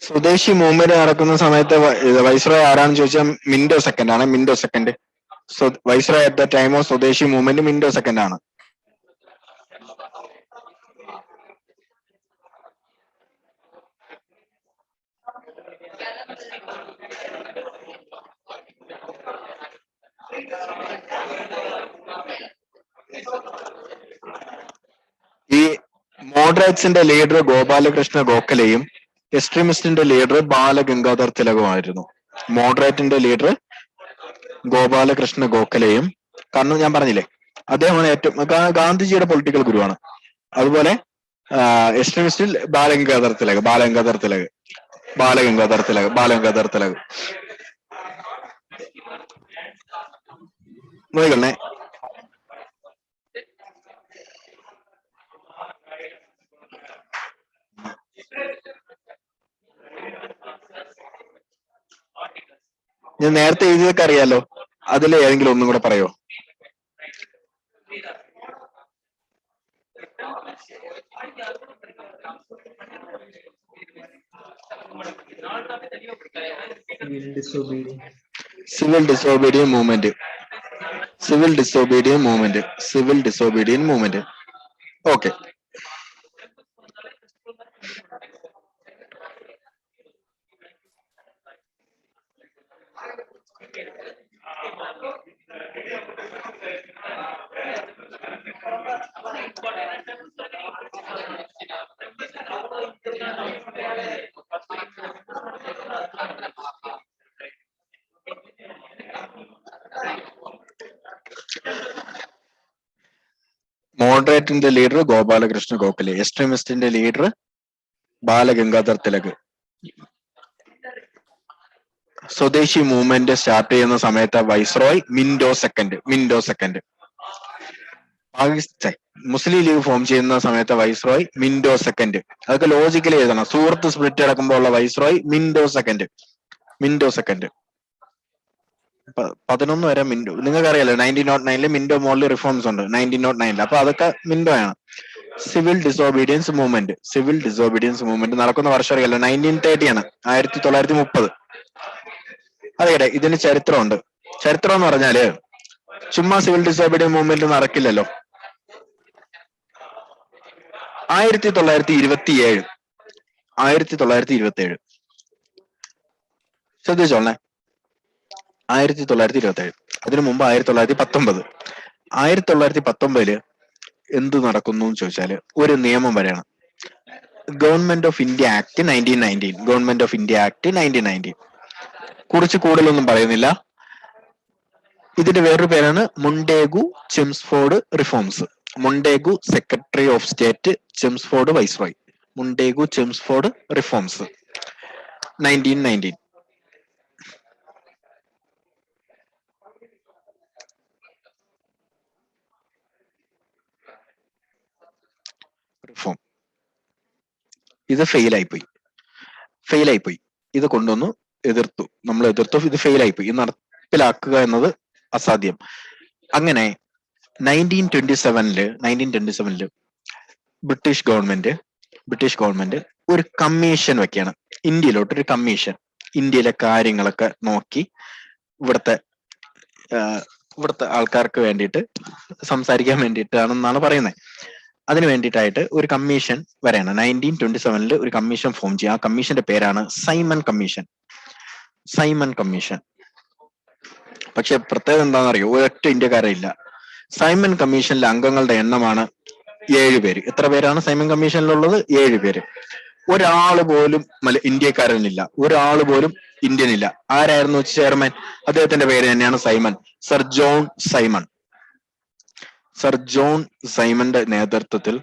സ്വദേശി മൂവ്മെന്റ് നടക്കുന്ന സമയത്ത് വൈസ്രോയ് ആരാണെന്ന് ചോദിച്ചാൽ മിൻഡോ സെക്കൻഡ് ആണ്. Minto second. Viceroy at the time of swadeshi movement Minto second ആണ്. ഈ മോഡറേറ്റ്സിന്റെ ലീഡർ ഗോപാലകൃഷ്ണ ഗോഖലെയും എക്സ്ട്രീമിസ്റ്റിന്റെ ലീഡർ ബാലഗംഗാധർ തിലകുമായിരുന്നു. മോഡറേറ്റിന്റെ ലീഡർ ഗോപാലകൃഷ്ണ ഗോഖലെയും, കാരണം ഞാൻ പറഞ്ഞില്ലേ അദ്ദേഹമാണ് ഏറ്റവും ഗാന്ധിജിയുടെ പൊളിറ്റിക്കൽ ഗുരുവാണ്. അതുപോലെ എക്സ്ട്രീമിസ്റ്റിൽ ബാലഗംഗാധർ തിലക് നോക്കണേ. ഞാൻ നേരത്തെ എഴുതിയതൊക്കെ അറിയാലോ, അതിൽ ഏതെങ്കിലും ഒന്നും കൂടെ പറയോ? Civil disobedience movement. ഓക്കെ. മോഡറേറ്റിന്റെ ലീഡർ ഗോപാലകൃഷ്ണ ഗോഖലെ, എക്സ്ട്രീമിസ്റ്റിന്റെ leader Bal Gangadhar Tilak. Swadeshi movement start ചെയ്യുന്ന സമയത്ത് viceroy Minto second. Pakistan Muslim League form ചെയ്യുന്ന സമയത്ത് വൈസ്രോയ് മിൻഡോ സെക്കൻഡ്. അതൊക്കെ ലോജിക്കലി എഴുതണം. സൂറത്ത് സ്പ്ലിറ്റ് അടക്കുമ്പോൾ ഉള്ള വൈസ്രോയ് മിൻഡോ സെക്കൻഡ്. 11 വരെ മിൻഡോ. നിങ്ങൾക്ക് അറിയാലോ 1909 മിൻഡോ മോഡൽ റിഫോംസ് ഉണ്ട് 1909. അപ്പൊ അതൊക്കെ മിൻഡോ ആണ്. സിവിൽ ഡിസോബീഡിയൻസ് മൂവ്മെന്റ് നടക്കുന്ന വർഷം അറിയാലോ 1930 ആണ്, 1930. അതെ, ഇതിന് ചരിത്രമുണ്ട്. ചരിത്രം എന്ന് പറഞ്ഞാല് ചുമ്മാ സിവിൽ ഡിസോബീഡിയൻ മൂവ്മെന്റ് നടക്കില്ലല്ലോ. 1927 ശ്രദ്ധിച്ചോളേ, 1927. അതിനു മുമ്പ് 1919. 1919 എന്ത് നടക്കുന്നു എന്ന് ചോദിച്ചാല് ഒരു നിയമം വരെയാണ്. Government of India act 1919. കുറിച്ച് കൂടുതലൊന്നും പറയുന്നില്ല. ഇതിന്റെ വേറൊരു പേരാണ് Montagu Chelmsford reforms. Montagu secretary of state, Chelmsford viceroy. Montagu Chelmsford reforms 1919. Reform ഇത് ഫെയിലായിപ്പോയി. ഇത് കൊണ്ടുവന്നു നമ്മൾ എതിർത്തു. ഇത് ഫെയിലായിപ്പോയി. ഇത് നടപ്പിലാക്കുക എന്നത് അസാധ്യം. അങ്ങനെ 1927 ബ്രിട്ടീഷ് ഗവൺമെന്റ് ഒരു കമ്മീഷൻ വെക്കുകയാണ്. ഇന്ത്യയിലോട്ടൊരു കമ്മീഷൻ. ഇന്ത്യയിലെ കാര്യങ്ങളൊക്കെ നോക്കി ഇവിടുത്തെ ആൾക്കാർക്ക് വേണ്ടിയിട്ട് സംസാരിക്കാൻ വേണ്ടിയിട്ടാണെന്നാണ് പറയുന്നത്. അതിന് വേണ്ടിയിട്ടായിട്ട് ഒരു കമ്മീഷൻ വരെയാണ് 1927 ഒരു കമ്മീഷൻ ഫോം ചെയ്യുക. ആ കമ്മീഷന്റെ പേരാണ് സൈമൺ കമ്മീഷൻ. പക്ഷെ പ്രത്യേകത എന്താണെന്ന് അറിയോ? ഒരൊറ്റ ഇന്ത്യക്കാരില്ല. സൈമൺ കമ്മീഷനിലെ അംഗങ്ങളുടെ എണ്ണമാണ് 7 പേര്. എത്ര പേരാണ് സൈമൺ കമ്മീഷനിലുള്ളത്? 7 പേര്. ഒരാള് പോലും ഇന്ത്യക്കാരനില്ല, ഒരാള് പോലും ഇന്ത്യൻ ഇല്ല. ആരായിരുന്നു ചെയർമാൻ? അദ്ദേഹത്തിന്റെ പേര് തന്നെയാണ് സൈമൺ. സർ ജോൺ സൈമന്റെ നേതൃത്വത്തിൽ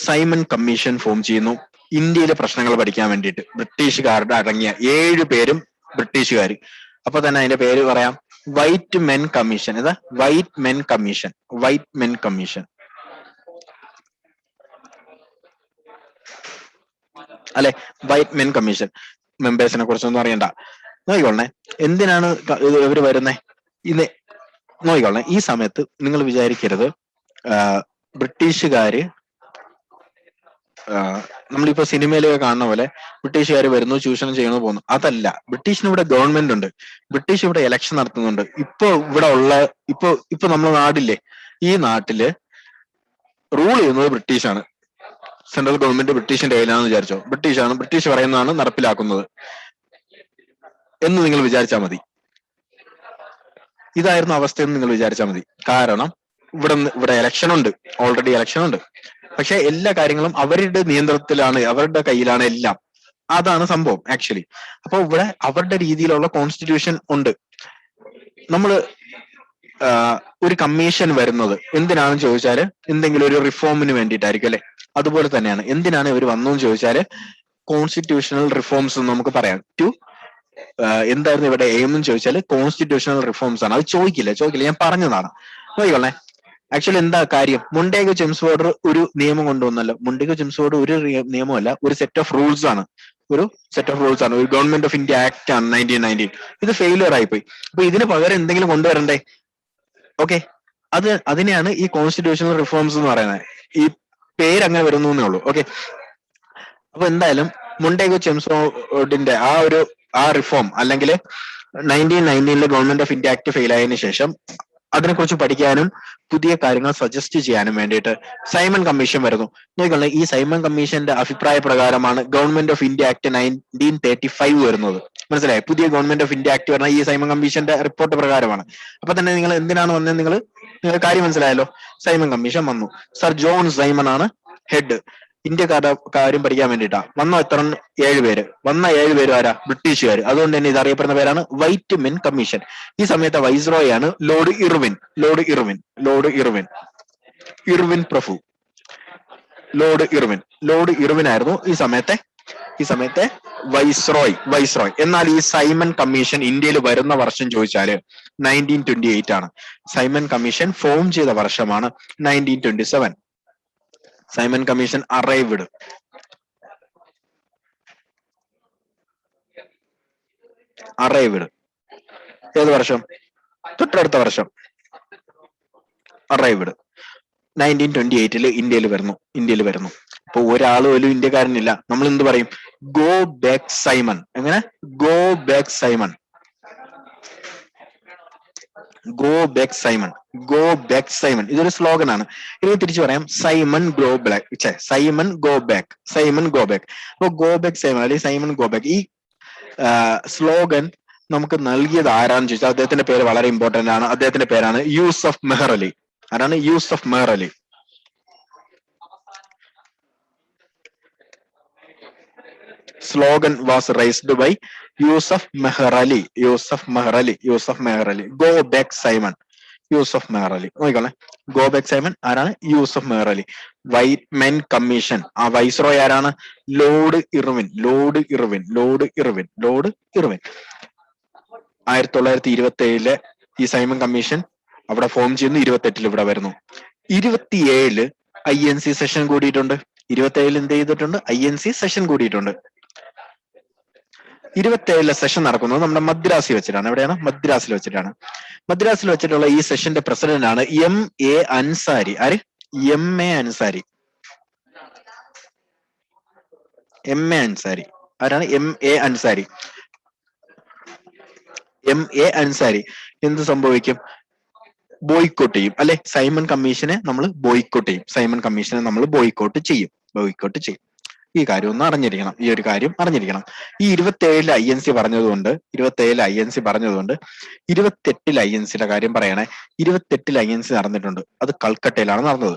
സൈമൺ കമ്മീഷൻ ഫോം ചെയ്യുന്നു. ഇന്ത്യയിലെ പ്രശ്നങ്ങൾ പഠിക്കാൻ വേണ്ടിയിട്ട് ബ്രിട്ടീഷുകാരുടെ അടങ്ങിയ 7 പേരും ബ്രിട്ടീഷുകാർ. അപ്പൊ തന്നെ അതിന്റെ പേര് പറയാം, white men commission. White men commission അല്ലെ? White men commission. മെമ്പേഴ്സിനെ കുറിച്ചൊന്നും അറിയണ്ട. നോക്കിക്കൊള്ളണേ, എന്തിനാണ് ഇവര് വരുന്നേ? ഇത് നോക്കിക്കൊള്ളണേ. ഈ സമയത്ത് നിങ്ങൾ വിചാരിക്കരുത് ബ്രിട്ടീഷുകാര് നമ്മളിപ്പോ സിനിമയിലൊക്കെ കാണുന്ന പോലെ ബ്രിട്ടീഷുകാർ വരുന്നു, ചൂഷണം ചെയ്യണു, പോകുന്നു. അതല്ല, ബ്രിട്ടീഷിന് ഇവിടെ ഗവൺമെന്റ് ഉണ്ട്, ബ്രിട്ടീഷ് ഇവിടെ ഇലക്ഷൻ നടത്തുന്നുണ്ട്. ഇപ്പൊ ഇവിടെ ഉള്ള ഇപ്പൊ നമ്മുടെ നാടില്ലേ, ഈ നാട്ടില് റൂൾ ചെയ്യുന്നത് ബ്രിട്ടീഷാണ്. സെൻട്രൽ ഗവൺമെന്റ് ബ്രിട്ടീഷിന്റെ കയ്യിലാണെന്ന് വിചാരിച്ചോ, ബ്രിട്ടീഷ് പറയുന്നതാണ് നടപ്പിലാക്കുന്നത് എന്ന് നിങ്ങൾ വിചാരിച്ചാൽ മതി. ഇതായിരുന്നു അവസ്ഥയെന്ന് നിങ്ങൾ വിചാരിച്ചാൽ മതി. കാരണം ഇവിടെ ഇലക്ഷൻ ഉണ്ട്, ഓൾറെഡി ഇലക്ഷൻ ഉണ്ട്. പക്ഷെ എല്ലാ കാര്യങ്ങളും അവരുടെ നിയന്ത്രണത്തിലാണ്, അവരുടെ കയ്യിലാണ് എല്ലാം. അതാണ് സംഭവം ആക്ച്വലി. അപ്പൊ ഇവിടെ അവരുടെ രീതിയിലുള്ള കോൺസ്റ്റിറ്റ്യൂഷൻ ഉണ്ട്. നമ്മള് ഒരു കമ്മീഷൻ വരുന്നത് എന്തിനാണെന്ന് ചോദിച്ചാല് എന്തെങ്കിലും ഒരു റിഫോമിന് വേണ്ടിയിട്ടായിരിക്കും അല്ലെ. അതുപോലെ തന്നെയാണ് എന്തിനാണ് ഇവർ വന്നതെന്ന് ചോദിച്ചാല് കോൺസ്റ്റിറ്റ്യൂഷണൽ റിഫോംസ് എന്ന് നമുക്ക് പറയാം. എന്തായിരുന്നു ഇവിടെ എയിം എന്ന് ചോദിച്ചാൽ കോൺസ്റ്റിറ്റ്യൂഷണൽ റിഫോംസ് ആണ്. അത് ചോദിക്കില്ല, ഞാൻ പറഞ്ഞതാണ്. നോക്കിക്കൊള്ളേ, ആക്ച്വലി എന്താ കാര്യം, മൊണ്ടേഗോ ചെംസ്ഫോർഡ് ഒരു നിയമം കൊണ്ടുവന്നല്ലോ. മൊണ്ടേഗോ ചെംസ്ഫോർഡ് ഒരു നിയമമല്ല, ഒരു സെറ്റ് ഓഫ് റൂൾസ് ആണ്. ഒരു ഗവൺമെന്റ് ഓഫ് ഇന്ത്യ ആക്ട് ആണ് 1919. ഇത് ഫെയിലിയർ ആയിപ്പോയി. അപ്പൊ ഇതിന് പകരം എന്തെങ്കിലും കൊണ്ടുവരണ്ടേ? ഓക്കെ, അതിനെയാണ് ഈ കോൺസ്റ്റിറ്റ്യൂഷണൽ റിഫോംസ് എന്ന് പറയുന്നത്. ഈ പേര് അങ്ങനെ വരുന്നു എന്നേ ഉള്ളൂ. ഓക്കെ, അപ്പൊ എന്തായാലും മൊണ്ടേഗോ ചെംസ്ഫോർഡിന്റെ ആ റിഫോം അല്ലെങ്കിൽ 1919 government of India act fail ആയതിനു ശേഷം അതിനെക്കുറിച്ച് പഠിക്കാനും പുതിയ കാര്യങ്ങൾ സജസ്റ്റ് ചെയ്യാനും വേണ്ടിയിട്ട് സൈമൺ കമ്മീഷൻ വരുന്നു. നോക്കിക്കൊള്ളേ, ഈ സൈമൺ കമ്മീഷന്റെ അഭിപ്രായ പ്രകാരമാണ് ഗവൺമെന്റ് ഓഫ് ഇന്ത്യ ആക്ട് 1935 വരുന്നത്. മനസ്സിലായി? പുതിയ ഗവൺമെന്റ് ഓഫ് ഇന്ത്യ ആക്ട് പറഞ്ഞ ഈ സൈമൺ കമ്മീഷന്റെ റിപ്പോർട്ട് പ്രകാരമാണ്. അപ്പൊ തന്നെ നിങ്ങൾ എന്തിനാണ് വന്നത്, നിങ്ങൾ കാര്യം മനസ്സിലായല്ലോ. സൈമൺ കമ്മീഷൻ വന്നു. സർ ജോൺ സൈമൺ ആണ് ഹെഡ്. ഇന്ത്യക്കാരുടെ കാര്യം പഠിക്കാൻ വേണ്ടിയിട്ടാ വന്ന. എത്ര? 7 പേര്. വന്ന 7 പേര് ആരാ? ബ്രിട്ടീഷുകാർ. അതുകൊണ്ട് തന്നെ ഇത് അറിയപ്പെടുന്ന പേരാണ് വൈറ്റ് മെൻ കമ്മീഷൻ. ഈ സമയത്തെ വൈസ്രോയി ആണ് ലോർഡ് ഇർവിൻ പ്രഭു. ലോർഡ് ഇർവിൻ ആയിരുന്നു ഈ സമയത്തെ വൈസ്രോയ്. എന്നാൽ ഈ സൈമൺ കമ്മീഷൻ ഇന്ത്യയിൽ വരുന്ന വർഷം ചോദിച്ചാല് 1928 ആണ്. സൈമൺ കമ്മീഷൻ ഫോം ചെയ്ത വർഷമാണ് 1927. സൈമൺ കമ്മീഷൻ അറൈവ്ഡ് ഏത് വർഷം? തൊട്ടടുത്ത വർഷം അറൈവ്ഡ് 1928 ഇന്ത്യയിൽ വരുന്നു. അപ്പൊ ഒരാൾ പോലും ഇന്ത്യക്കാരനില്ല. നമ്മൾ എന്ത് പറയും? Go back Simon. എങ്ങനെ? Go back Simon. ഇതൊരു സ്ലോഗൻ ആണ്. ഇനി തിരിച്ചു പറയാം, സൈമൺ ഗോ ബാക്ക്. അപ്പൊ ഗോ ബാക്ക് സൈമൺ അല്ലെങ്കിൽ സൈമൺ ഗോ ബാക്ക്. ഈ സ്ലോഗൻ നമുക്ക് നൽകിയത് ആരാന്ന് ചോദിച്ചാൽ അദ്ദേഹത്തിന്റെ പേര് വളരെ ഇമ്പോർട്ടന്റ് ആണ്. അദ്ദേഹത്തിന്റെ പേരാണ് യൂസഫ് മെഹർ അലി. ആരാണ്? Yusuf Meher Ali. Slogan was raised by Yusuf Meher Ali. Go back Simon, Yusuf Meher Ali. നോക്കിക്കോളെ, ഗോ ബാക്ക് സൈമൺ ആരാണ്? Yusuf Meher Ali. White men commission, ആ വൈസ്രോയ് ആരാണ്? Lord Irwin. 1927 ഈ സൈമൺ കമ്മീഷൻ അവിടെ ഫോം ചെയ്യുന്നു. 28 ഇവിടെ വരുന്നു. 27 INC സെഷൻ കൂടിയിട്ടുണ്ട്. 27 എന്ത് ചെയ്തിട്ടുണ്ട്? INC സെഷൻ കൂടിയിട്ടുണ്ട്. 27 സെഷൻ നടക്കുന്നത് നമ്മുടെ മദ്രാസിൽ വെച്ചിട്ടാണ്. എവിടെയാണ്? മദ്രാസിൽ വെച്ചിട്ടുള്ള ഈ സെഷന്റെ പ്രസിഡന്റ് ആണ് MA അൻസാരി. ആര്? MA അൻസാരി. ആരാണ്? MA അൻസാരി. എന്ത് സംഭവിക്കും? ബോയ്ക്കോട്ട് ചെയ്യും അല്ലെ? സൈമൺ കമ്മീഷനെ നമ്മൾ ബോയ്ക്കോട്ട് ചെയ്യും. ഈ കാര്യം ഒന്ന് അറിഞ്ഞിരിക്കണം. ഈ ഒരു കാര്യം അറിഞ്ഞിരിക്കണം. ഈ 27 INC പറഞ്ഞതുകൊണ്ട് 28 INCയുടെ കാര്യം പറയണേ. 28 INC നടന്നിട്ടുണ്ട്. അത് കൽക്കട്ടയിലാണ് നടന്നത്.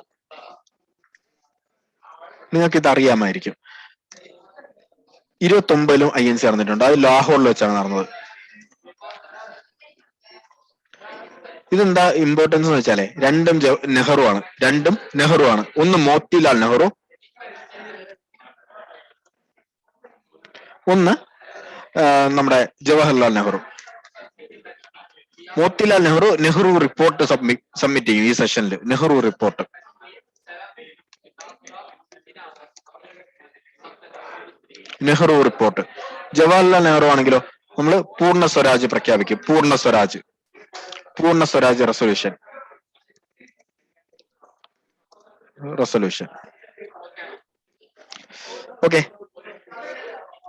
നിങ്ങൾക്ക് ഇത് അറിയാമായിരിക്കും. 29 INC നടന്നിട്ടുണ്ട്. അത് ലാഹോറിൽ വെച്ചാണ് നടന്നത്. ഇതെന്താ ഇമ്പോർട്ടൻസ് എന്ന് വെച്ചാലേ, രണ്ടും നെഹ്റു ആണ്. ഒന്ന് മോത്തിലാൽ നെഹ്റു, ഒന്ന് നമ്മുടെ ജവഹർലാൽ നെഹ്റു. മോത്തിലാൽ നെഹ്റു റിപ്പോർട്ട് സബ്മിറ്റ് ചെയ്യും ഈ സെഷനിൽ. നെഹ്റു റിപ്പോർട്ട്. ജവഹർലാൽ നെഹ്റു ആണെങ്കിലോ നമ്മൾ പൂർണ്ണ സ്വരാജ് പ്രഖ്യാപിക്കും. പൂർണ്ണ സ്വരാജ് റെസൊല്യൂഷൻ. ഓക്കെ,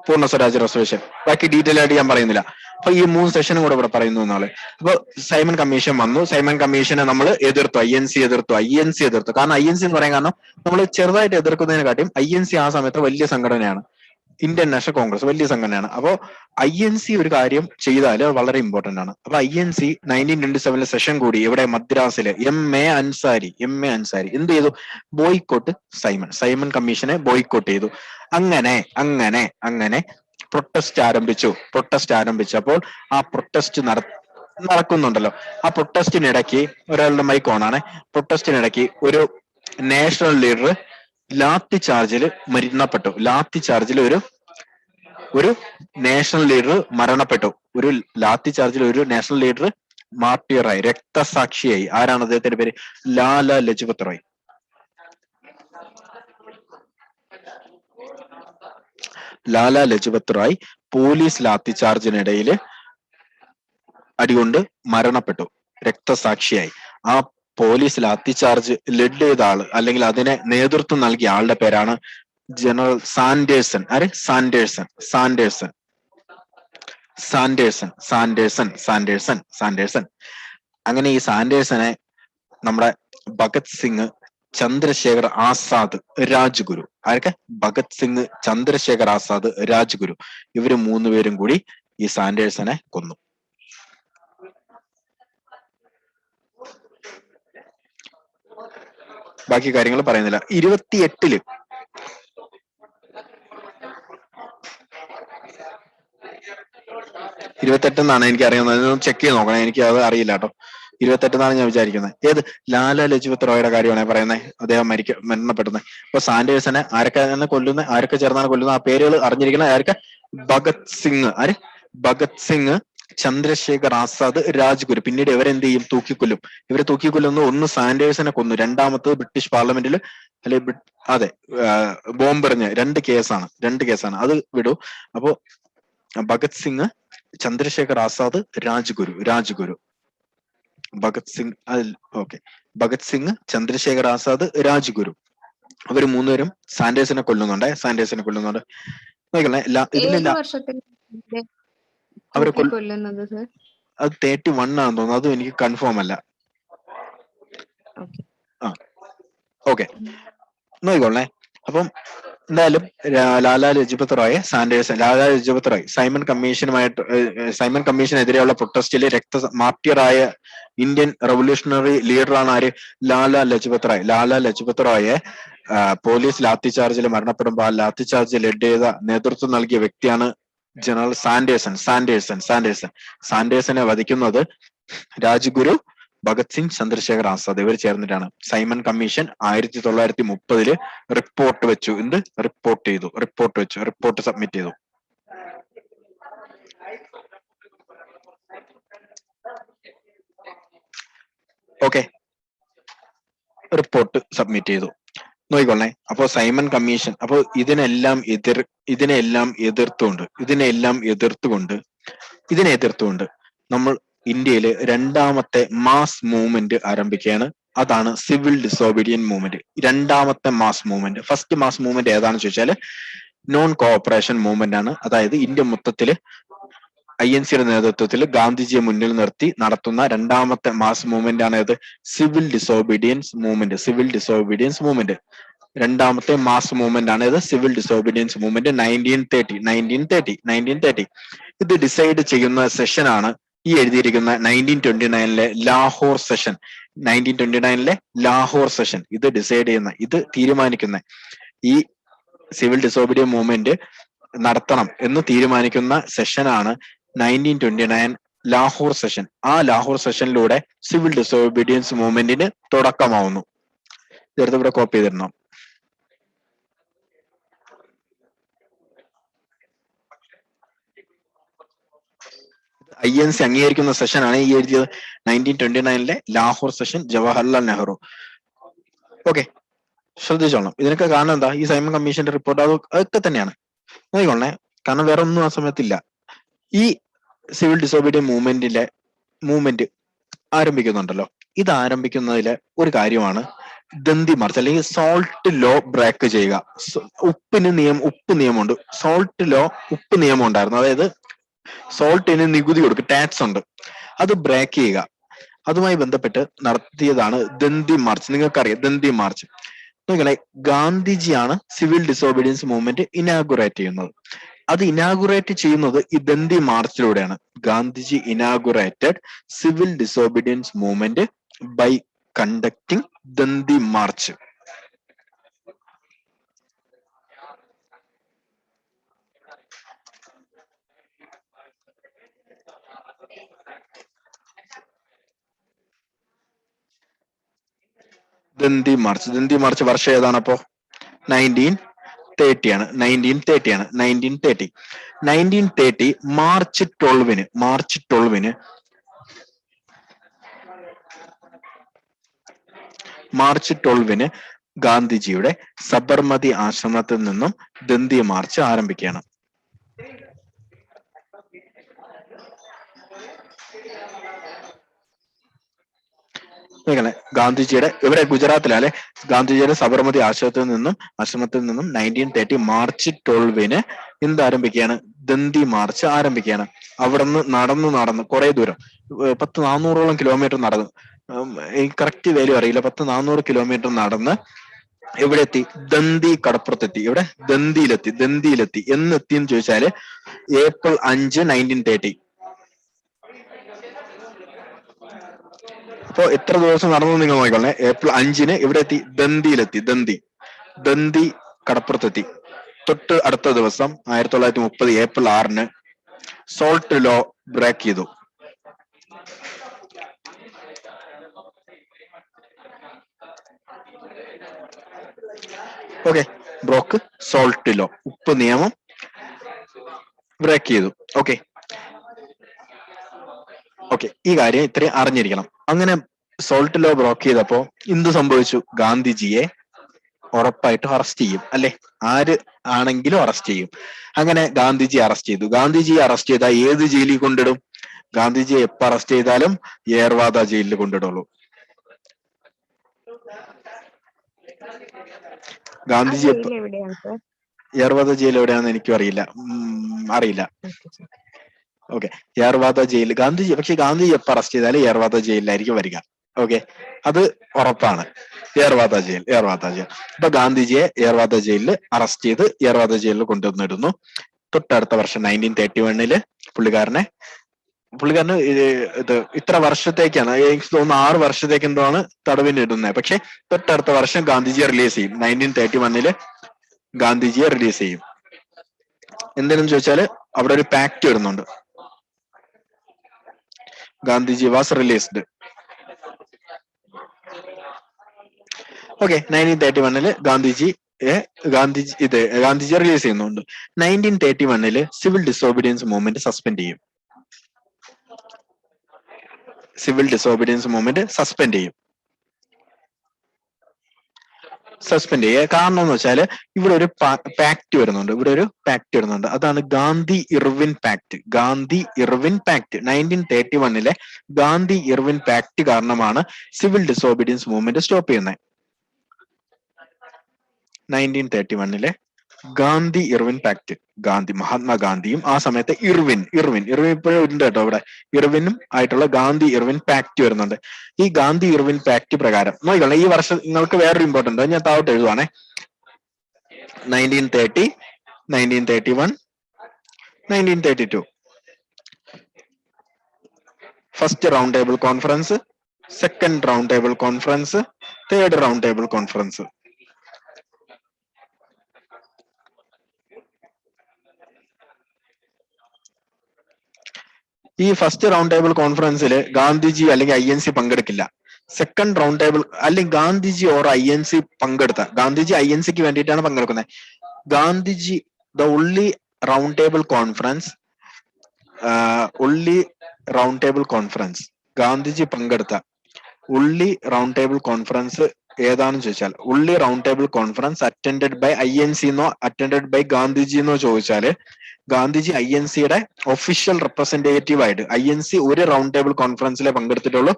പൂർണ്ണ സ്വരാജ് റെസർവേഷൻ. ബാക്കി ഡീറ്റെയിൽ ആയിട്ട് ഞാൻ പറയുന്നില്ല. അപ്പൊ ഈ 3 സെഷനും കൂടെ ഇവിടെ പറയുന്നു എന്നാള്. അപ്പൊ സൈമൺ കമ്മീഷൻ വന്നു. സൈമൺ കമ്മീഷനെ നമ്മൾ എതിർത്തു, INC എതിർത്തു. കാരണം INC എന്ന് പറയാൻ കാരണം നമ്മൾ ചെറുതായിട്ട് എതിർക്കുന്നതിനെക്കാട്ടിയും INC ആ സമയത്ത് വലിയ സംഘടനയാണ്. ഇന്ത്യൻ നാഷണൽ കോൺഗ്രസ് വലിയ സംഘടനയാണ്. അപ്പോ INC ഒരു കാര്യം ചെയ്താൽ വളരെ ഇമ്പോർട്ടന്റ് ആണ്. അപ്പൊ INC 1927 സെഷൻ കൂടി ഇവിടെ മദ്രാസില് MA അൻസാരി എന്ത് ചെയ്തു? ബോയ്ക്കോട്ട് സൈമൺ കമ്മീഷനെ ബോയ്ക്കോട്ട് ചെയ്തു. അങ്ങനെ പ്രൊട്ടസ്റ്റ് ആരംഭിച്ചപ്പോൾ ആ പ്രൊട്ടസ്റ്റ് നടക്കുന്നുണ്ടല്ലോ. ആ പ്രൊട്ടസ്റ്റിനിടയ്ക്ക് ഒരാളുടെ മൈക്ക് ഓണാണ്. പ്രൊട്ടസ്റ്റിനിടയ്ക്ക് ഒരു നാഷണൽ ലീഡർ ലാത്തി ചാർജിൽ മരണപ്പെട്ടു. ഒരു നാഷണൽ ലീഡർ മരണപ്പെട്ടു. ഒരു ലാത്തി ചാർജിൽ ഒരു നാഷണൽ ലീഡർ മാർട്ടിയറായി, രക്തസാക്ഷിയായി. ആരാണ്? അദ്ദേഹത്തിന്റെ പേര് ലാല ലജ്പത് റായ്. ലാല ലജ്പത് റായ് പോലീസ് ലാത്തി ചാർജിനിടയിൽ അടികൊണ്ട് മരണപ്പെട്ടു, രക്തസാക്ഷിയായി. ആ പോലീസ് ലാത്തി ചാർജ് ലീഡ് ചെയ്ത ആള് അല്ലെങ്കിൽ അതിനെ നേതൃത്വം നൽകിയ ആളുടെ പേരാണ് ജനറൽ സാൻഡേഴ്സൺ. ആര്? സാൻഡേഴ്സൺ. അങ്ങനെ ഈ സാൻഡേഴ്സനെ നമ്മുടെ ഭഗത് സിംഗ്, ചന്ദ്രശേഖർ ആസാദ്, രാജ്ഗുരു, ആരൊക്കെ? ഭഗത് സിംഗ്, ചന്ദ്രശേഖർ ആസാദ്, രാജ്ഗുരു, ഇവര് 3 പേരും കൂടി ഈ സാൻഡേഴ്സനെ കൊന്നു. ബാക്കി കാര്യങ്ങൾ പറയുന്നില്ല. 28 എന്നാണ് എനിക്ക് അറിയുന്നത്. ചെക്ക് ചെയ്ത് നോക്കണം, എനിക്ക് അത് അറിയില്ല കേട്ടോ. 28 എന്നാണ് ഞാൻ വിചാരിക്കുന്നത്. ഏത്? ലാല ലജ്പത് റായുടെ കാര്യമാണ് പറയുന്നത്. അദ്ദേഹം മരണപ്പെടുന്നത്. അപ്പൊ സാൻഡേഴ്സനെ ആരൊക്കെ ചേർന്നാണ് കൊല്ലുന്നത്? ആ പേരുകൾ അറിഞ്ഞിരിക്കണം. ആരൊക്കെ? ഭഗത് സിംഗ്. ആര്? ഭഗത് സിംഗ്, ചന്ദ്രശേഖർ ആസാദ്, രാജ്ഗുരു. പിന്നീട് ഇവരെന്ത് ചെയ്യും? തൂക്കിക്കൊല്ലും. ഇവരെ തൂക്കിക്കൊല്ലുന്നു. ഒന്ന് സാൻഡേഴ്സിനെ കൊന്നു, രണ്ടാമത്തത് ബ്രിട്ടീഷ് പാർലമെന്റിൽ അതെ, ബോംബെറിഞ്ഞ്. 2 കേസാണ്. അത് വിടൂ. അപ്പോ ഭഗത് സിംഗ്, ചന്ദ്രശേഖർ ആസാദ്, രാജ്ഗുരു. ഭഗത് സിംഗ്, ചന്ദ്രശേഖർ ആസാദ്, രാജ്ഗുരു, അവര് 3 പേരും സാൻഡേഴ്സിനെ കൊല്ലുന്നുണ്ട്. നോക്കണേ, അവരെ കൊല്ലുന്നത് അത് 31 ആണെന്ന് തോന്നുന്നു. അതും എനിക്ക് കൺഫേം അല്ല. ഓക്കെ, നോക്കിക്കോളേ. അപ്പം എന്തായാലും ലാല ലജ്പത് റായ് സൈമൺ കമ്മീഷനെതിരെയുള്ള പ്രൊട്ടസ്റ്റിൽ മാർട്ടിയറായ ഇന്ത്യൻ റവല്യൂഷണറി ലീഡറാണ് ആര്? ലാല ലജ്പത് റായെ പോലീസ് ലാത്തി ചാർജിൽ മരണപ്പെടുമ്പോൾ ആ ലാത്തി ചാർജ് ലീഡ് ചെയ്ത, നേതൃത്വം നൽകിയ വ്യക്തിയാണ് ജനറൽ സാൻഡേഴ്സനെ വധിക്കുന്നത് രാജ്ഗുരു, ഭഗത് സിംഗ്, ചന്ദ്രശേഖർ ആസാദ് ഇവർ ചേർന്നിട്ടാണ്. സൈമൺ കമ്മീഷൻ 1930 റിപ്പോർട്ട് സബ്മിറ്റ് ചെയ്തു. ഓക്കെ, റിപ്പോർട്ട് സബ്മിറ്റ് ചെയ്തു. നോക്കിക്കൊള്ളേ. അപ്പോ സൈമൺ കമ്മീഷൻ, അപ്പോ ഇതിനെല്ലാം എതിർത്തുകൊണ്ട് നമ്മൾ ഇന്ത്യയില് 2ാമത്തെ മാസ് മൂവ്മെന്റ് ആരംഭിക്കുകയാണ്. അതാണ് സിവിൽ ഡിസോബീഡിയൻ മൂവ്മെന്റ്. 2ാമത്തെ mass movement. First mass movement ഏതാണെന്ന് ചോദിച്ചാൽ നോൺ കോഓപ്പറേഷൻ മൂവ്മെന്റ് ആണ്. അതായത് ഇന്ത്യ മൊത്തത്തില് INCയുടെ നേതൃത്വത്തിൽ ഗാന്ധിജിയെ മുന്നിൽ നിർത്തി നടത്തുന്ന 2ാമത്തെ മാസ് മൂവ്മെന്റ് ആണ് ഇത്, സിവിൽ ഡിസോബീഡിയൻസ് മൂവ്മെന്റ്. 2ാമത്തെ മാസ് മൂവ്മെന്റ് ആണ് ഇത്, സിവിൽ ഡിസോബീഡിയൻസ് മൂവ്മെന്റ്. 1930. ഇത് ഡിസൈഡ് ചെയ്യുന്ന സെഷൻ ആണ് ഈ എഴുതിയിരിക്കുന്ന 1929 ലാഹോർ സെഷൻ. ഇത് ഡിസൈഡ് ചെയ്യുന്ന, ഇത് തീരുമാനിക്കുന്ന, ഈ സിവിൽ ഡിസോബീഡിയൻ മൂവ്മെന്റ് നടത്തണം എന്ന് തീരുമാനിക്കുന്ന സെഷനാണ് 1929 ലാഹോർ സെഷൻ. ആ ലാഹോർ സെഷനിലൂടെ സിവിൽ ഡിസോബീഡിയൻസ് മൂവ്മെന്റിന് തുടക്കമാവുന്നു. ഇതെടുത്ത് ഇവിടെ കോപ്പി ചെയ്തിരുന്നു. INC അംഗീകരിക്കുന്ന സെഷനാണ് ഈ എഴുതിയത് 1929 ലാഹോർ സെഷൻ, ജവഹർലാൽ നെഹ്റു. ഓക്കെ, ശ്രദ്ധിച്ചോളണം. ഇതിനൊക്കെ കാരണം എന്താ? ഈ സൈമൺ കമ്മീഷന്റെ റിപ്പോർട്ട് അതൊക്കെ തന്നെയാണ്. നോക്കിക്കോളണേ, കാരണം വേറെ ഒന്നും ആ സമയത്തില്ല. ഈ സിവിൽ ഡിസോബീഡിയൻ മൂവ്മെന്റ് ആരംഭിക്കുന്നുണ്ടല്ലോ. ഇത് ആരംഭിക്കുന്നതിലെ ഒരു കാര്യമാണ് ദന്തി മാർച്ച് അല്ലെങ്കിൽ സോൾട്ട് ലോ ബ്രേക്ക് ചെയ്യുക. ഉപ്പ് നിയമമുണ്ട്. സോൾട്ട് ലോ ഉപ്പ് നിയമം ഉണ്ടായിരുന്നു. അതായത് സോൾട്ടിന് നികുതി കൊടുക്കും, ടാക്സ് ഉണ്ട്, അത് ബ്രേക്ക് ചെയ്യുക. അതുമായി ബന്ധപ്പെട്ട് നടത്തിയതാണ് ദന്തി മാർച്ച്. നിങ്ങൾക്കറിയാം ദന്തി മാർച്ച്. നോക്കിയാലേ ഗാന്ധിജിയാണ് സിവിൽ ഡിസോബീഡിയൻസ് മൂവ്മെന്റ് ഇനാഗുറേറ്റ് ചെയ്യുന്നത്. അത് ഇനാഗുറേറ്റ് ചെയ്യുന്നത് ഈ ദന്തി മാർച്ചിലൂടെയാണ്. Gandhiji inaugurated civil disobedience movement by conducting Dandi march. Dandi march വർഷം ഏതാണ് അപ്പോ? 1930 ആണ്. 1930 മാർച്ച് 12-ന് ഗാന്ധിജിയുടെ സബർമതി ആശ്രമത്തിൽ നിന്നും ദന്തി മാർച്ച് ആരംഭിക്കുകയാണ്. ഗാന്ധിജിയുടെ ഇവിടെ ഗുജറാത്തിലെ ഗാന്ധിജിയുടെ സബർമതി ആശ്രമത്തിൽ നിന്നും 1930 മാർച്ച് 12-ന് എന്താരംഭിക്കുകയാണ്? ദന്തി മാർച്ച് ആരംഭിക്കുകയാണ്. അവിടെ നിന്ന് നടന്ന് കുറെ ദൂരം, 400-ഓളം കിലോമീറ്റർ നടന്നു. എനിക്ക് കറക്റ്റ് വാല്യൂ അറിയില്ല. 400 കിലോമീറ്റർ നടന്ന് എവിടെ എത്തി? ദന്തി കടപ്പുറത്തെത്തി. ഇവിടെ ദന്തിയിലെത്തി. എന്നെത്തിയെന്ന് ചോദിച്ചാല് ഏപ്രിൽ 5, 1930. അപ്പൊ എത്ര ദിവസം നടന്നു നിങ്ങൾ നോക്കിക്കൊള്ളേ. ഏപ്രിൽ 5-ന് ഇവിടെ എത്തി, ദന്തി കടപ്പുറത്തെത്തി. തൊട്ട് അടുത്ത ദിവസം 1930 ഏപ്രിൽ 6-ന് സോൾട്ട് ലോ ബ്രേക്ക് ചെയ്തു. ഓക്കെ, ബ്രോക്ക് സോൾട്ട് ലോ, ഉപ്പ് നിയമം ബ്രേക്ക് ചെയ്തു. ഓക്കെ, ഈ കാര്യം ഇത്രയും അറിഞ്ഞിരിക്കണം. അങ്ങനെ സോൾട്ട് ലോ ബ്രോക്ക് ചെയ്തപ്പോ എന്ത് സംഭവിച്ചു? ഗാന്ധിജിയെ ഉറപ്പായിട്ടും അറസ്റ്റ് ചെയ്യും, അല്ലെ? ആര് ആണെങ്കിലും അറസ്റ്റ് ചെയ്യും. അങ്ങനെ ഗാന്ധിജി അറസ്റ്റ് ചെയ്താൽ ഏത് ജയിലിൽ കൊണ്ടിടും? ഗാന്ധിജിയെ എപ്പോ അറസ്റ്റ് ചെയ്താലും യേർവാദ ജയിലിൽ കൊണ്ടിടുള്ളൂ. ഗാന്ധിജി യേർവാദ ജയിൽ എവിടെയാണെന്ന് എനിക്കും അറിയില്ല. ഓക്കെ, യേർവാദ ജയിൽ ഗാന്ധിജി എപ്പോ അറസ്റ്റ് ചെയ്താലും യേർവാദ ജയിലിലായിരിക്കും വരിക. ഓക്കെ, അത് ഉറപ്പാണ്. യേർവാദ ജയിൽ. അപ്പൊ ഗാന്ധിജിയെ യേർവാദ ജയിലിൽ അറസ്റ്റ് ചെയ്ത് യേർവാദ ജയിലിൽ കൊണ്ടുവന്നിടുന്നു. തൊട്ടടുത്ത വർഷം 1931 പുള്ളിക്കാരന് ഇത് ഇത്ര വർഷത്തേക്കാണ്, എനിക്ക് തോന്നുന്നു 6 വർഷത്തേക്ക് എന്താണ് തടവിന് ഇടുന്നത്. പക്ഷെ തൊട്ടടുത്ത വർഷം ഗാന്ധിജിയെ റിലീസ് ചെയ്യും. 1931 ഗാന്ധിജിയെ റിലീസ് ചെയ്യും. എന്തിനെന്ന് ചോദിച്ചാല് അവിടെ ഒരു പാക്ട് വരുന്നുണ്ട്. Gandhiji was released. Okay, 1931 Gandhiji release ചെയ്യുന്നുണ്ട്. 1931 സിവിൽ ഡിസോബീഡിയൻസ് മൂവ്മെന്റ് സസ്പെൻഡ് ചെയ്യും. കാരണം എന്ന് വെച്ചാല് ഇവിടെ ഒരു പാക്ട് വരുന്നുണ്ട്. അതാണ് Gandhi Irwin pact. 1931 Gandhi Irwin pact കാരണമാണ് സിവിൽ ഡിസോബീഡിയൻസ് മൂവ്മെന്റ് സ്റ്റോപ്പ് ചെയ്യുന്നത്. 1931 ഗാന്ധി ഇർവിൻ പാക്ട്. മഹാത്മാഗാന്ധിയും ആ സമയത്ത് ഇർവിൻ ഇപ്പോഴും ഉണ്ട് കേട്ടോ ഇവിടെ. ഇർവിനും ആയിട്ടുള്ള ഗാന്ധി ഇർവിൻ പാക്ട് വരുന്നുണ്ട്. ഈ ഗാന്ധി ഇർവിൻ പാക്ട് പ്രകാരം നോക്കിക്കോളെ, ഈ വർഷം നിങ്ങൾക്ക് വേറൊരു ഇമ്പോർട്ടന്റ് ഞാൻ താഴോട്ട് എഴുതുവാണേ. 1930, 1931, 1932 first round table conference, second round table conference, third round table conference. ഈ ഫസ്റ്റ് റൗണ്ട് ടേബിൾ കോൺഫറൻസിൽ ഗാന്ധിജി അല്ലെങ്കിൽ INC പങ്കെടുക്കില്ല. സെക്കൻഡ് റൗണ്ട് ടേബിൾ അല്ലെങ്കിൽ ഗാന്ധിജി ഓർ INC പങ്കെടുത്ത, ഗാന്ധിജി INCക്ക് വേണ്ടിയിട്ടാണ് പങ്കെടുക്കുന്നത്. Gandhiji the only round table conference Gandhiji പങ്കെടുത്ത only round table conference ഏതാണെന്ന് ചോദിച്ചാൽ, only round table conference attended by INC എന്നോ attended by ഗാന്ധിജി എന്നോ ചോദിച്ചാല് ഗാന്ധിജി INCയുടെ ഒഫീഷ്യൽ റെപ്രസെന്റേറ്റീവ് ആയിട്ട്, INC ഒരു റൗണ്ട് ടേബിൾ കോൺഫറൻസിലെ പങ്കെടുത്തിട്ടുള്ളൂ,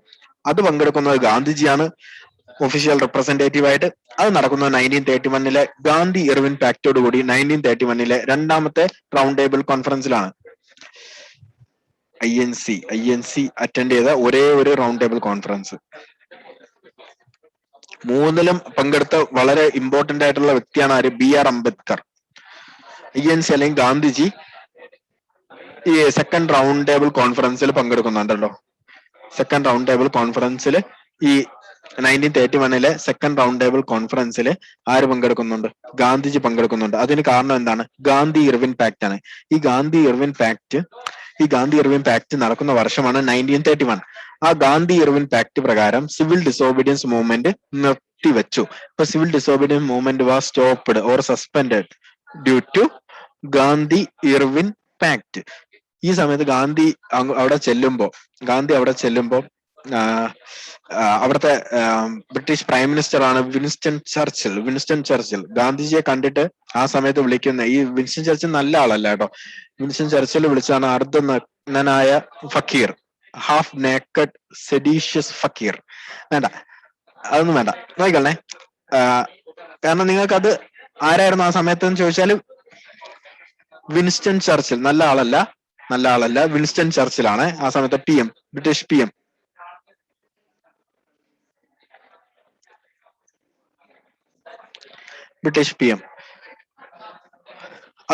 അത് പങ്കെടുക്കുന്നത് ഗാന്ധിജിയാണ്. ഒഫീഷ്യൽ റെപ്രസെന്റേറ്റീവ് ആയിട്ട്. അത് നടക്കുന്നത് 1931 ഗാന്ധി ഇർവിൻ പാക്റ്റോട് കൂടി 1931 രണ്ടാമത്തെ റൗണ്ട് ടേബിൾ കോൺഫറൻസിലാണ്. ഐ എൻ സി അറ്റൻഡ് ചെയ്ത ഒരേ ഒരു റൗണ്ട് ടേബിൾ കോൺഫറൻസ്. മൂന്നിലും പങ്കെടുത്ത വളരെ ഇമ്പോർട്ടന്റ് ആയിട്ടുള്ള വ്യക്തിയാണ് ആര്? BR അംബേദ്കർ. ഐ.എൻ.സി അല്ലെങ്കിൽ ഗാന്ധിജി ഈ സെക്കൻഡ് റൗണ്ട് ടേബിൾ കോൺഫറൻസിൽ പങ്കെടുക്കുന്നുണ്ടല്ലോ. സെക്കൻഡ് റൗണ്ട് ടേബിൾ കോൺഫറൻസിൽ ഈ 1931 സെക്കൻഡ് റൗണ്ട് ടേബിൾ കോൺഫറൻസിൽ ആര് പങ്കെടുക്കുന്നുണ്ട്? ഗാന്ധിജി പങ്കെടുക്കുന്നുണ്ട്. അതിന് കാരണം എന്താണ്? ഗാന്ധി ഇർവിൻ പാക്ട് ആണ്. ഈ ഗാന്ധി ഇർവിൻ പാക്ട് നടക്കുന്ന വർഷമാണ് 1931. ആ ഗാന്ധി ഇർവിൻ പാക്ട് പ്രകാരം സിവിൽ ഡിസോബീഡിയൻസ് മൂവ്മെന്റ് നിർത്തിവെച്ചു. ഇപ്പൊ civil disobedience movement was stopped or suspended due to Gandhi Irwin pact. ഈ സമയത്ത് ഗാന്ധി അവിടെ ചെല്ലുമ്പോ അവിടുത്തെ ബ്രിട്ടീഷ് പ്രൈം മിനിസ്റ്റർ ആണ് വിൻസ്റ്റൺ ചർച്ചിൽ. ഗാന്ധിജിയെ കണ്ടിട്ട് ആ സമയത്ത് വിളിക്കുന്ന ഈ വിൻസ്റ്റൺ ചർച്ചിൽ നല്ല ആളല്ല കേട്ടോ. വിൻസ്റ്റൺ ചർച്ചിൽ വിളിച്ചതാണ് അർദ്ധനഗ്നനായ ഫക്കീർ, ഹാഫ് നേക്കഡ് സെഡീഷ്യസ് ഫക്കീർ. വേണ്ട, അതൊന്നും വേണ്ട, നോക്കിക്കോളേ. കാരണം നിങ്ങൾക്ക് അത് ആരായിരുന്നു ആ സമയത്ത് എന്ന് ചോദിച്ചാൽ വിൻസ്റ്റൺ ചർച്ചിൽ. നല്ല ആളല്ല, വിൻസ്റ്റൺ ചർച്ചിലാണ് ആ സമയത്ത് PM, ബ്രിട്ടീഷ് PM.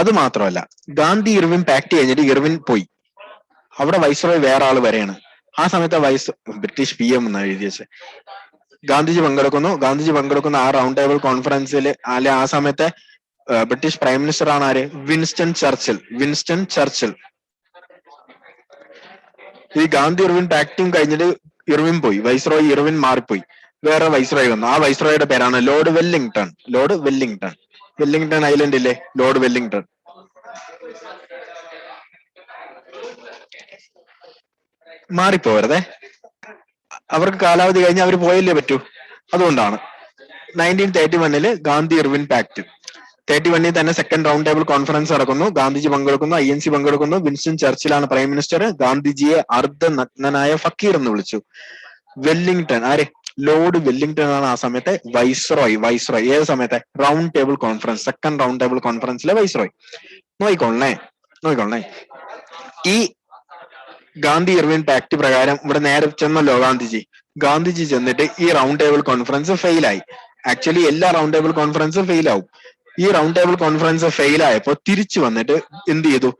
അത് മാത്രമല്ല, ഗാന്ധി ഇർവിൻ പാക്ട് കഴിഞ്ഞിട്ട് ഇർവിൻ പോയി. അവിടെ വൈസ്രോയ് വേറെ ആള് വരെയാണ്. ആ സമയത്ത് ബ്രിട്ടീഷ് PM എന്നാണ് എഴുതി വെച്ചത്. ഗാന്ധിജി പങ്കെടുക്കുന്ന ആ റൗണ്ട് ടേബിൾ കോൺഫറൻസിൽ ആ സമയത്തെ ബ്രിട്ടീഷ് പ്രൈം മിനിസ്റ്റർ ആണ് ആര്? Winston Churchill. ഈ ഗാന്ധി ഇർവിൻ പാക്ടും കഴിഞ്ഞിട്ട് ഇർവിൻ പോയി. വൈസ്രോയ് ഇർവിൻ മാറിപ്പോയി, വേറെ വൈസ്രോയ് വന്നു. ആ വൈസ്രോയുടെ പേരാണ് ലോർഡ് വെല്ലിംഗ്ടൺ. വെല്ലിംഗ്ടൺ ഐലൻഡ് ഇല്ലേ, ലോർഡ് വെല്ലിംഗ്ടൺ. മാറിപ്പോവരുതേ, അവർക്ക് കാലാവധി കഴിഞ്ഞ് അവർ പോയല്ലേ പറ്റൂ. അതുകൊണ്ടാണ് 1931 ഗാന്ധി ഇർവിൻ പാക്ട്. 31 തന്നെ സെക്കൻഡ് റൗണ്ട് ടേബിൾ കോൺഫറൻസ് നടക്കുന്നു. ഗാന്ധിജി പങ്കെടുക്കുന്നു, INC പങ്കെടുക്കുന്നു. വിൻസ്റ്റൺ ചർച്ചിലാണ് പ്രൈം മിനിസ്റ്റർ. ഗാന്ധിജിയെ അർദ്ധനഗ്നനായ ഫക്കീർ എന്ന് വിളിച്ചു. വെല്ലിംഗ്ടൺ ആര്? ലോർഡ് വെല്ലിംഗ്ടൺ ആണ് ആ സമയത്തെ വൈസ്രോയ്. ഏത് സമയത്തെ? Round table conference, second round table കോൺഫറൻസിലെ വൈസ്രോയ്. നോക്കിക്കൊള്ളേ. ഈ ഗാന്ധി ഇർവിൻ പാക്ട് പ്രകാരം ഇവിടെ നേരെ ചെന്നല്ലോ ഗാന്ധിജി ചെന്നിട്ട് ഈ റൗണ്ട് ടേബിൾ കോൺഫറൻസ് ഫെയിലായി. ആക്ച്വലി എല്ലാ റൗണ്ട് ടേബിൾ കോൺഫറൻസും ഫെയിൽ ആവും. ഈ റൗണ്ട് ടേബിൾ കോൺഫറൻസ് ഫെയിൽ ആയപ്പോ തിരിച്ചു വന്നിട്ട് എന്ത് ചെയ്തു?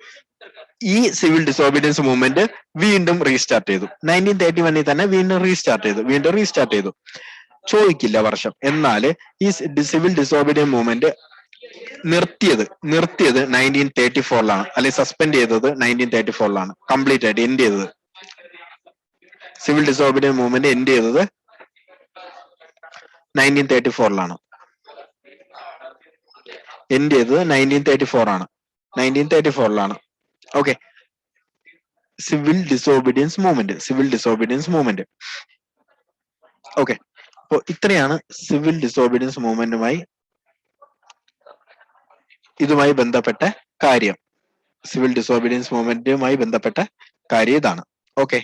ഈ സിവിൽ ഡിസോബീഡിയൻസ് മൂവ്മെന്റ് വീണ്ടും റീസ്റ്റാർട്ട് ചെയ്തു. 1931 തന്നെ വീണ്ടും റീസ്റ്റാർട്ട് ചെയ്തു. ചോദിക്കില്ല വർഷം. എന്നാല് ഈ സിവിൽ ഡിസോബീഡിയൻ മൂവ്മെന്റ് നിർത്തിയത് 1934 അല്ലെങ്കിൽ സസ്പെൻഡ് ചെയ്തത് 1934 കംപ്ലീറ്റ് ആയിട്ട് എൻഡ് ചെയ്തത്. സിവിൽ ഡിസോബീഡിയൻ മൂവ്മെന്റ് എൻഡ് ചെയ്തത് 1934 okay. Civil disobedience movement. Okay, അപ്പൊ ഇത്രയാണ് സിവിൽ ഡിസോബീഡിയൻസ് മൂവ്മെന്റുമായി ബന്ധപ്പെട്ട കാര്യം. ഇതാണ്. ഓക്കെ,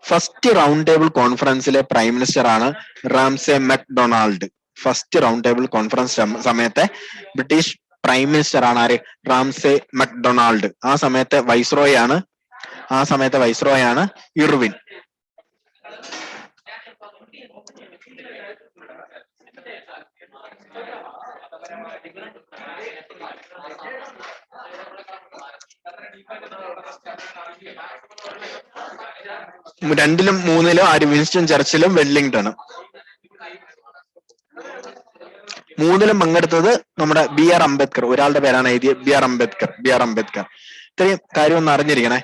ഫസ്റ്റ് റൗണ്ട് ടേബിൾ കോൺഫറൻസിലെ പ്രൈം മിനിസ്റ്റർ ആണ് Ramsay MacDonald. First round table conference സമയത്തെ ബ്രിട്ടീഷ് പ്രൈം മിനിസ്റ്റർ ആണ് ആര്? Ramsay MacDonald. ആ സമയത്തെ വൈസ്രോയ് ആണ് ഇർവിൻ. രണ്ടിലും മൂന്നിലും ആര്? വിൻസ്റ്റൺ ചർച്ചിലും വെല്ലിംഗ്ടണും. മൂന്നിലും പങ്കെടുത്തത് നമ്മുടെ BR അംബേദ്കർ. ഒരാളുടെ പേരാണ് എഴുതിയത്, BR അംബേദ്കർ. ഇത്രയും കാര്യം ഒന്ന് അറിഞ്ഞിരിക്കണേ.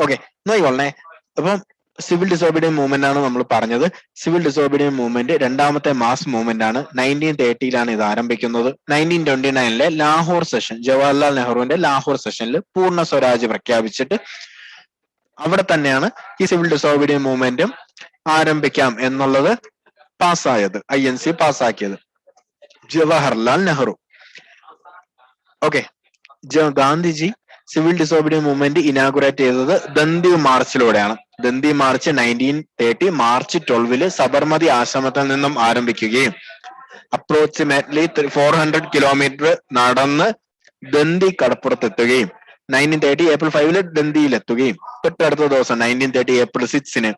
ഓക്കെ, നോക്കിക്കൊള്ളണേ. അപ്പം സിവിൽ ഡിസോബീഡിയൻ മൂവ്മെന്റ് ആണ് നമ്മൾ പറഞ്ഞത്. സിവിൽ ഡിസോബീഡിയൻ മൂവ്മെന്റ് രണ്ടാമത്തെ മാസ് മൂവ്മെന്റ് ആണ്. 1930 ഇത് ആരംഭിക്കുന്നത്. 1929 ലാഹോർ സെഷൻ, ജവഹർലാൽ നെഹ്റുവിന്റെ ലാഹോർ സെഷനിൽ പൂർണ്ണ സ്വരാജ് പ്രഖ്യാപിച്ചിട്ട് അവിടെ തന്നെയാണ് ഈ സിവിൽ ഡിസോബീഡിയൻ മൂവ്മെന്റും ആരംഭിക്കാം എന്നുള്ളത് പാസ്സായത്. INC പാസ്സാക്കിയത് Jawaharlal Nehru. Okay, Gandhiji civil disobedience movement inaugurate ചെയ്തത് ദന്തി മാർച്ചിലൂടെയാണ്. ദന്തി മാർച്ച് 1930 മാർച്ച് 12 സബർമതി ആശ്രമത്തിൽ നിന്നും ആരംഭിക്കുകയും അപ്രോക്സിമേറ്റ്ലി 400 കിലോമീറ്റർ നടന്ന് ദന്തി കടപ്പുറത്തെത്തുകയും 1930 ഏപ്രിൽ 5 ദന്തിയിലെത്തുകയും തൊട്ടടുത്ത ദിവസം 1930 ഏപ്രിൽ 6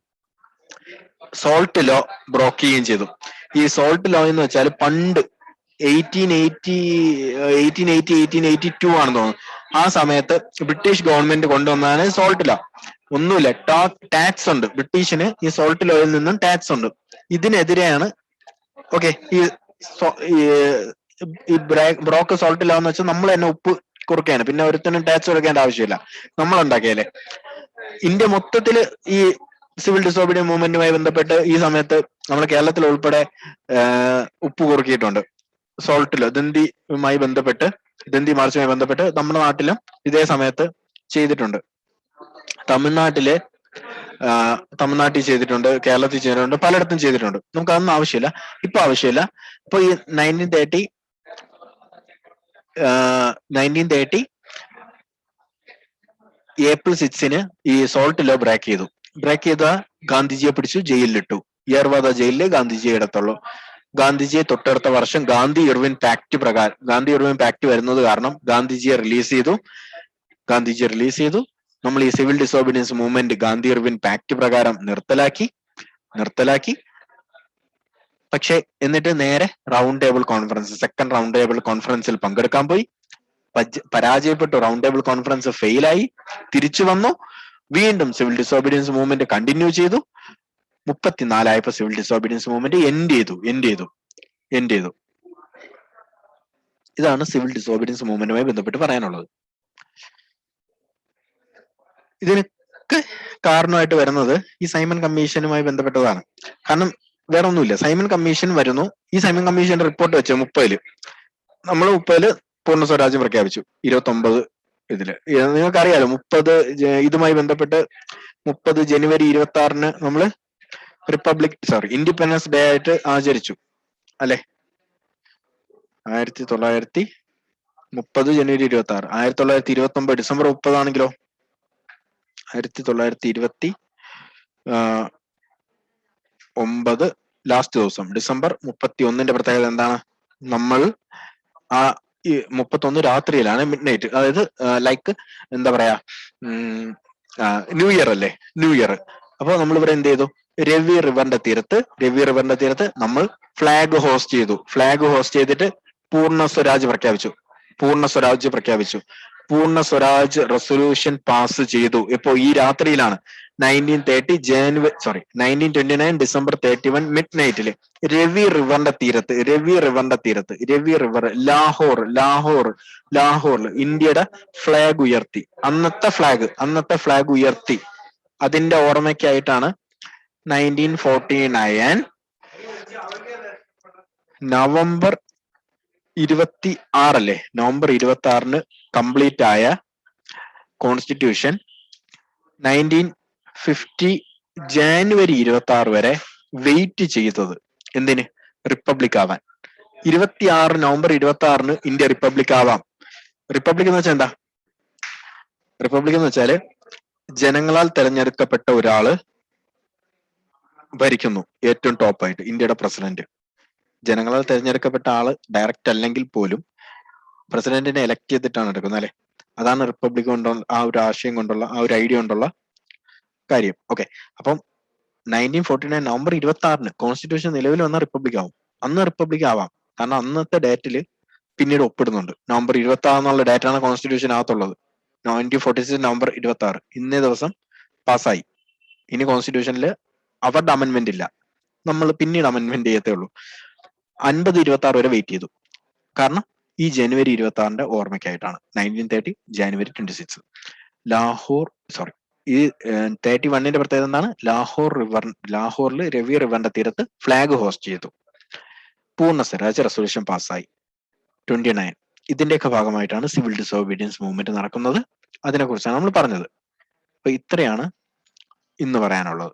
സോൾട്ട് ലോ ബ്രോക്ക് ചെയ്യുകയും ചെയ്തു. ഈ സോൾട്ട് ലോ എന്ന് വെച്ചാൽ പണ്ട് 1882 ആണെന്ന് തോന്നുന്നു. ആ സമയത്ത് ബ്രിട്ടീഷ് ഗവൺമെന്റ് കൊണ്ടുവന്നതാണ് സോൾട്ട് ലോ. ഒന്നുമില്ല, ടാക്സ് ഉണ്ട് ബ്രിട്ടീഷിന്. ഈ സോൾട്ട് ലോയിൽ നിന്നും ടാക്സ് ഉണ്ട്. ഇതിനെതിരെയാണ് ഓക്കെ ഈ ബ്രോക്ക് സോൾട്ട് ലോ എന്ന് വെച്ചാൽ നമ്മൾ തന്നെ ഉപ്പ് കുറുക്കാണ്, പിന്നെ ഒരുത്തനും ടാക്സ് കൊടുക്കേണ്ട ആവശ്യമില്ല, നമ്മൾ ഉണ്ടാക്കിയല്ലേ. ഇന്ത്യ മൊത്തത്തില് ഈ സിവിൽ ഡിസോബിഡിയൻ മൂവ്മെന്റുമായി ബന്ധപ്പെട്ട് ഈ സമയത്ത് നമ്മുടെ കേരളത്തിൽ ഉൾപ്പെടെ ഉപ്പ് കുറുക്കിയിട്ടുണ്ട്. സോൾട്ടില് ദന്തിയുമായി ബന്ധപ്പെട്ട്, ദന്തി മാർച്ചുമായി ബന്ധപ്പെട്ട് നമ്മുടെ നാട്ടിലും ഇതേ സമയത്ത് ചെയ്തിട്ടുണ്ട്. തമിഴ്നാട്ടിൽ ചെയ്തിട്ടുണ്ട്, കേരളത്തിൽ ചെയ്തിട്ടുണ്ട്, പലയിടത്തും ചെയ്തിട്ടുണ്ട്. നമുക്ക് അതൊന്നും ആവശ്യമില്ല, ഇപ്പൊ ആവശ്യമില്ല. ഇപ്പൊ ഈ 1930 ഏപ്രിൽ 6 ഈ സോൾട്ട് ലോ ബ്രേക്ക് ചെയ്തു. ബ്രേക്ക് ചെയ്ത ഗാന്ധിജിയെ പിടിച്ചു ജയിലിലിട്ടു. യർവാദ ജയിലില് ഗാന്ധിജിയെ ഇടത്തുള്ളൂ. ഗാന്ധിജിയെ തൊട്ടടുത്ത വർഷം ഗാന്ധി ഇർവിൻ പാക്ട് പ്രകാരം, ഗാന്ധി ഇർവിൻ പാക്ട് വരുന്നത് കാരണം ഗാന്ധിജിയെ റിലീസ് ചെയ്തു. നമ്മൾ ഈ civil disobedience movement Gandhi Irwin pact പ്രകാരം നിർത്തലാക്കി. പക്ഷെ എന്നിട്ട് നേരെ round table conference, second round table കോൺഫറൻസിൽ പങ്കെടുക്കാൻ പോയി. പരാജയപ്പെട്ടു. റൗണ്ട് ടേബിൾ കോൺഫറൻസ് ഫെയിലായി. തിരിച്ചു വന്നു. വീണ്ടും സിവിൽ ഡിസോബിഡിയൻസ് മൂവ്മെന്റ് കണ്ടിന്യൂ ചെയ്തു. 34 സിവിൽ ഡിസോബിഡിയൻസ് മൂവ്മെന്റ് എൻഡ് ചെയ്തു. ഇതാണ് സിവിൽ ഡിസോബിഡിയൻസ് മൂവ്മെന്റുമായി ബന്ധപ്പെട്ട് പറയാനുള്ളത്. ഇതിനൊക്കെ കാരണമായിട്ട് വരുന്നത് ഈ സൈമൺ കമ്മീഷനുമായി ബന്ധപ്പെട്ടതാണ്. കാരണം വേറെ ഒന്നുമില്ല, സൈമൺ കമ്മീഷൻ വരുന്നു. ഈ സൈമൺ കമ്മീഷന്റെ റിപ്പോർട്ട് വെച്ച് 30 നമ്മൾ 30 പൂർണ്ണ സ്വരാജ്യം പ്രഖ്യാപിച്ചു. 29 നിങ്ങൾക്കറിയാലോ 30 ഇതുമായി ബന്ധപ്പെട്ട് 30 ജനുവരി 26 നമ്മള് ഇൻഡിപെൻഡൻസ് ഡേ ആയിട്ട് ആചരിച്ചു അല്ലെ. 1930 ജനുവരി 26. 1929 ഡിസംബർ 30 ആണെങ്കിലോ 1929 ലാസ്റ്റ് ദിവസം ഡിസംബർ 31 പ്രത്യേകത എന്താണ്? നമ്മൾ ആ 31 രാത്രിയിലാണ് മിഡ് നൈറ്റ്, അതായത് ലൈക്ക് എന്താ പറയാ ന്യൂ ഇയർ അല്ലേ, ന്യൂ ഇയർ. അപ്പൊ നമ്മൾ ഇവിടെ എന്ത് ചെയ്തു? രവി റിവറിന്റെ തീരത്ത് നമ്മൾ ഫ്ലാഗ് ഹോസ്റ്റ് ചെയ്തിട്ട് പൂർണ്ണ സ്വരാജ് പ്രഖ്യാപിച്ചു. പൂർണ്ണ സ്വരാജ് റെസൊല്യൂഷൻ പാസ് ചെയ്തു. ഇപ്പോ ഈ രാത്രിയിലാണ് 1929 ഡിസംബർ 31 മിഡ് നൈറ്റില് രവി റിവറിന്റെ തീരത്ത് ലാഹോറിൽ ഇന്ത്യയുടെ ഫ്ലാഗ് ഉയർത്തി. അന്നത്തെ ഫ്ലാഗ് ഉയർത്തി. അതിന്റെ ഓർമ്മയ്ക്കായിട്ടാണ് 1949 നവംബർ 26 കംപ്ലീറ്റ് ആയ കോൺസ്റ്റിറ്റ്യൂഷൻ 1950 ജാനുവരി 26 വരെ വെയിറ്റ് ചെയ്തത്. എന്തിന്? റിപ്പബ്ലിക് ആവാൻ. 26 നവംബർ 26 ഇന്ത്യ റിപ്പബ്ലിക് ആവാം. റിപ്പബ്ലിക് എന്ന് വെച്ചാൽ എന്താ? റിപ്പബ്ലിക് എന്ന് വെച്ചാല് ജനങ്ങളാൽ തെരഞ്ഞെടുക്കപ്പെട്ട ഒരാള് ഭരിക്കുന്നു, ഏറ്റവും ടോപ്പായിട്ട് ഇന്ത്യയുടെ പ്രസിഡന്റ്. ജനങ്ങളാൽ തെരഞ്ഞെടുക്കപ്പെട്ട ആള് ഡയറക്റ്റ് അല്ലെങ്കിൽ പോലും പ്രസിഡന്റിനെ എലക്ട് ചെയ്തിട്ടാണ് എടുക്കുന്നത് അല്ലെ. അതാണ് റിപ്പബ്ലിക് കൊണ്ടുള്ള ആ ഒരു ആശയം കൊണ്ടുള്ള ആ ഒരു ഐഡിയ കൊണ്ടുള്ള കാര്യം. ഓക്കെ, അപ്പം 1949 നവംബർ 26 കോൺസ്റ്റിറ്റ്യൂഷൻ നിലവിൽ വന്ന റിപ്പബ്ലിക് ആവും. അന്ന് റിപ്പബ്ലിക് ആവാം, കാരണം അന്നത്തെ ഡേറ്റില് പിന്നീട് ഒപ്പിടുന്നുണ്ട്. നവംബർ 26 എന്നുള്ള ഡേറ്റാണ് കോൺസ്റ്റിറ്റ്യൂഷൻ അകത്തുള്ളത്. 1946 നവംബർ 26 ഇന്നേ ദിവസം പാസ്സായി. ഇനി കോൺസ്റ്റിറ്റ്യൂഷനിൽ അവരുടെ അമെന്റ്മെന്റ് ഇല്ല, നമ്മൾ പിന്നീട് അമെന്റ്മെന്റ് ചെയ്യത്തേ ഉള്ളൂ. 50-26 വരെ വെയിറ്റ് ചെയ്തു. കാരണം ഈ ജനുവരി 26 ഓർമ്മയ്ക്കായിട്ടാണ്. 1930 ജനുവരി 26 ഈ 31 പ്രത്യേകത എന്താണ്? ലാഹോറിൽ രവി റിവറിന്റെ തീരത്ത് ഫ്ലാഗ് ഹോസ്റ്റ് ചെയ്തു. പൂർണ്ണ സ്വരാജ് റെസൊല്യൂഷൻ പാസ്സായി 29. ഇതിന്റെയൊക്കെ ഭാഗമായിട്ടാണ് സിവിൽ ഡിസോബീഡിയൻസ് മൂവ്മെന്റ് നടക്കുന്നത്. അതിനെ കുറിച്ചാണ് നമ്മൾ പറഞ്ഞത്. അപ്പൊ ഇത്രയാണ് ഇന്ന് പറയാനുള്ളത്.